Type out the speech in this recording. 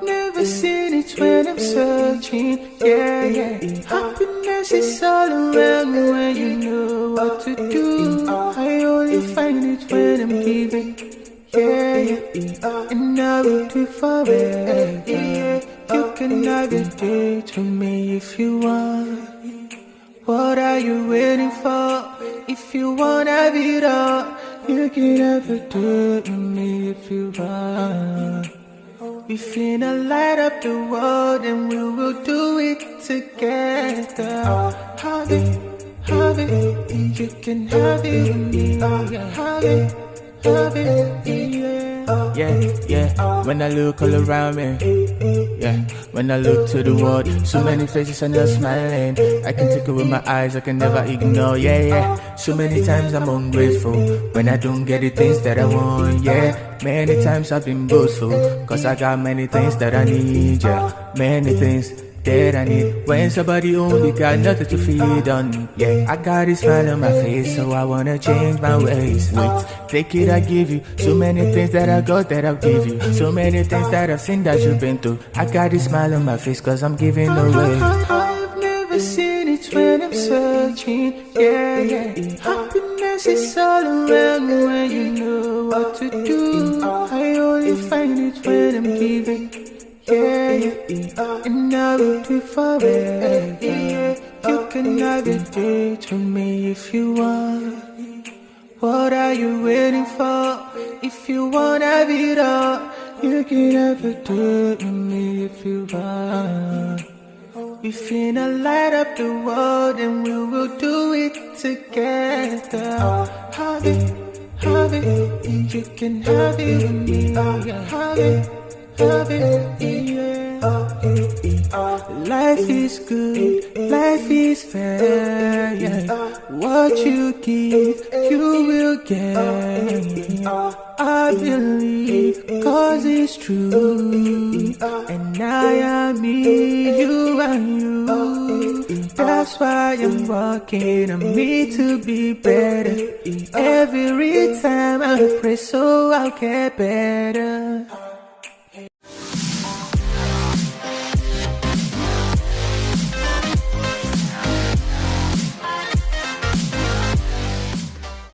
Never seen it when I'm searching, yeah. Happiness is all around me when you know what to do. I only find it when I'm giving, yeah. And I will do forever, yeah. You can have your date with me if you want. What are you waiting for? If you wanna have it all, you can have a date with me if you want. We finna light up the world and we will do it together. Have it, you can have it with me. Have it, yeah. When I look all around me, yeah. When I look to the world, so many faces and they're smiling. I can take it with my eyes, I can never ignore, yeah. So many times I'm ungrateful when I don't get the things that I want, yeah. Many times I've been boastful, cause I got many things that I need, yeah. Many things that I need. When somebody only got nothing to feed on, yeah. I got this smile on my face, so I wanna change my ways. Wait, take it, I give you so many things that I got that I'll give you. So many things that I've seen that you've been through. I got this smile on my face cause I'm giving away. I've never seen it when I'm searching, yeah. Happiness is all around me when you know what to do. I only find it when I'm giving, yeah. And I will do forever, yeah. You can have a date with me if you want. What are you waiting for? If you wanna have it all, you can have a date with me if you want. We finna light up the world and we will do it together. Have it, you can have it with me. Have it, yeah. Life is good, life is fair, yeah. What you give, you will get. I believe, cause it's true. And I am me, you are you. That's why I'm working on me to be better. Every time I pray so I'll get better.